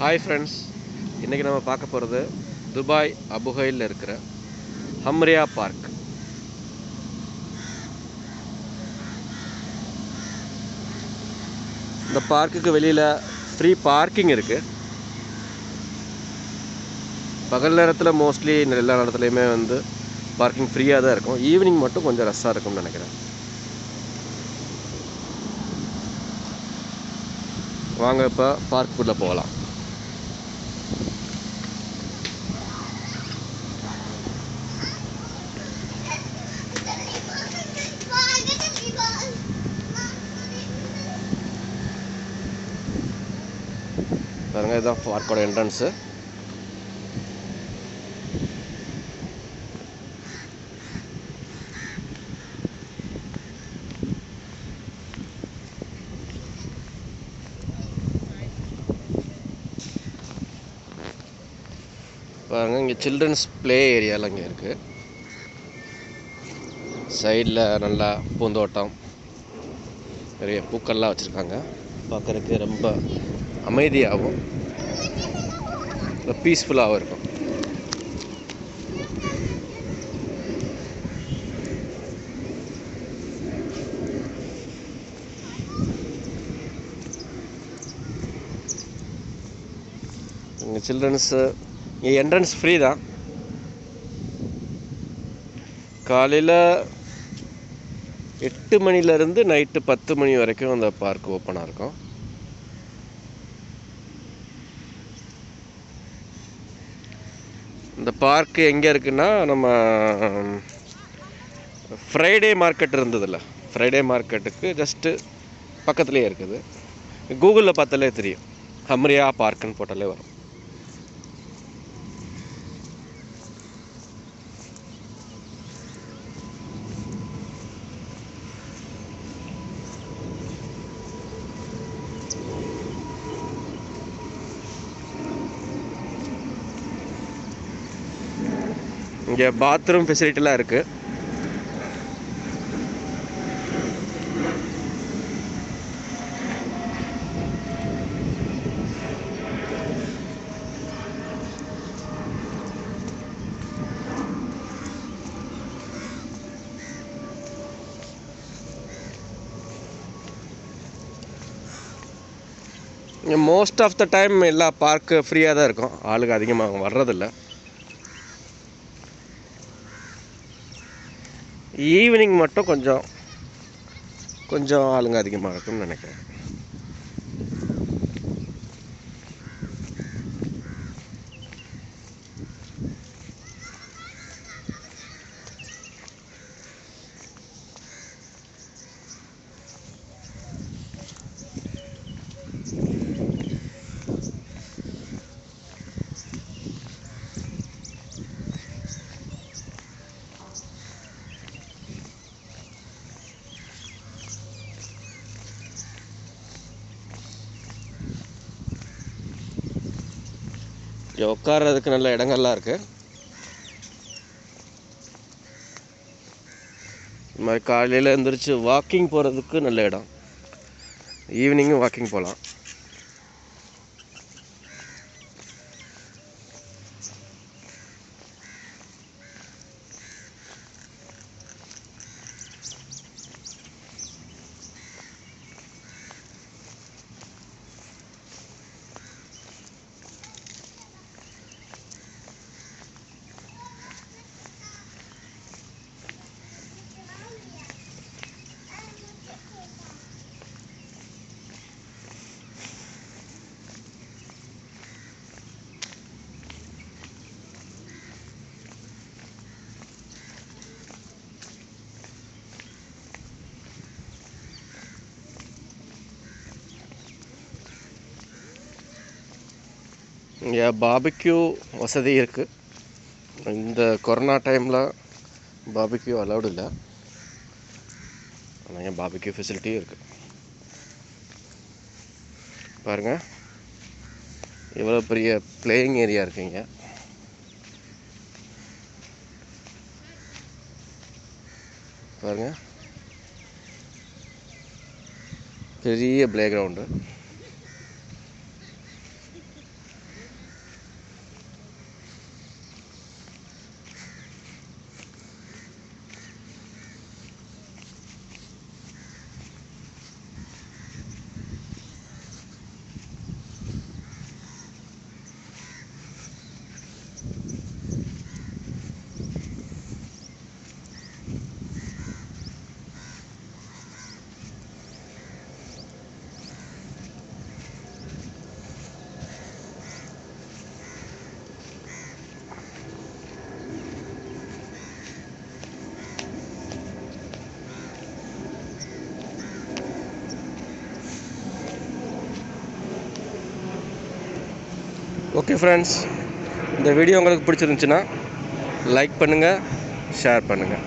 Hi friends, இன்றைக்கி நம்ம பார்க்க போகிறது துபாய் அபுஹையில் இருக்கிற ஹம்ரியா பார்க். இந்த பார்க்குக்கு வெளியில் ஃப்ரீ பார்க்கிங் இருக்குது. பகல் நேரத்தில் மோஸ்ட்லி எல்லா இடத்துலையுமே பார்க்கிங் ஃப்ரீயாக தான் இருக்கும். ஈவினிங் மட்டும் கொஞ்சம் ரஷ்ஷாக இருக்கும்னு நினைக்கிறேன். வாங்க இப்போ பார்க்குள்ளே போகலாம். பாருங்க, இதுதான் பார்க்கோட என்ட்ரன்ஸு. பாருங்க, இங்கே சில்ட்ரன்ஸ் ப்ளே ஏரியாலாம் இங்கே இருக்குது. சைடில் நல்லா பூந்தோட்டம், நிறைய பூக்கள்லாம் வச்சுருக்காங்க. பார்க்குறதுக்கு ரொம்ப அமைதியாகவும் பீஸ்ஃபுல்லாகவும் இருக்கும். இங்கே சில்ட்ரன்ஸு இங்கே என்ட்ரன்ஸ் ஃப்ரீ தான். காலையில் 8 மணிலேருந்து நைட்டு 10 மணி வரைக்கும் அந்த பார்க் ஓப்பனாக இருக்கும். இந்த பார்க்கு எங்கே இருக்குன்னா, நம்ம ஃப்ரைடே மார்க்கெட் இருந்ததில்ல, ஃப்ரைடே மார்க்கெட்டுக்கு ஜஸ்ட்டு பக்கத்துலேயே இருக்குது. கூகுளில் பார்த்தாலே தெரியும், ஹம்ரியா பார்க்குன்னு போட்டாலே வரும். இங்கே பாத்ரூம் ஃபெசிலிட்டிலாம் இருக்குது. இங்கே மோஸ்ட் ஆஃப் த டைம் எல்லா பார்க்கு ஃப்ரீயாக தான் இருக்கும். ஆளுங்க அதிகமாக வர்றதில்லை. ஈவினிங் மட்டும் கொஞ்சம் ஆளுங்க அதிகமாக இருக்கும்னு நினைக்கிறேன். இங்கே உட்கார்றதுக்கு நல்ல இடங்கள்லாம் இருக்குது. இது மாதிரி காலையில் எழுந்திரிச்சு வாக்கிங் போகிறதுக்கு நல்ல இடம். ஈவினிங்கும் வாக்கிங் போகலாம். இங்கே பார்பிக்யூ வசதி இருக்குது. இந்த கொரோனா டைமில் பார்பிக்யூ அலௌடு இல்லை, ஆனால் இங்கே பார்பிக்யூ ஃபெசிலிட்டியும் இருக்குது. பாருங்கள், இவ்வளோ பெரிய பிளேயிங் ஏரியா இருக்குங்க. பாருங்கள், பெரிய பிளே கிரவுண்டு. ஓகே ஃப்ரெண்ட்ஸ், இந்த வீடியோ உங்களுக்கு பிடிச்சிருந்துச்சுன்னா லைக் பண்ணுங்கள், ஷேர் பண்ணுங்கள்.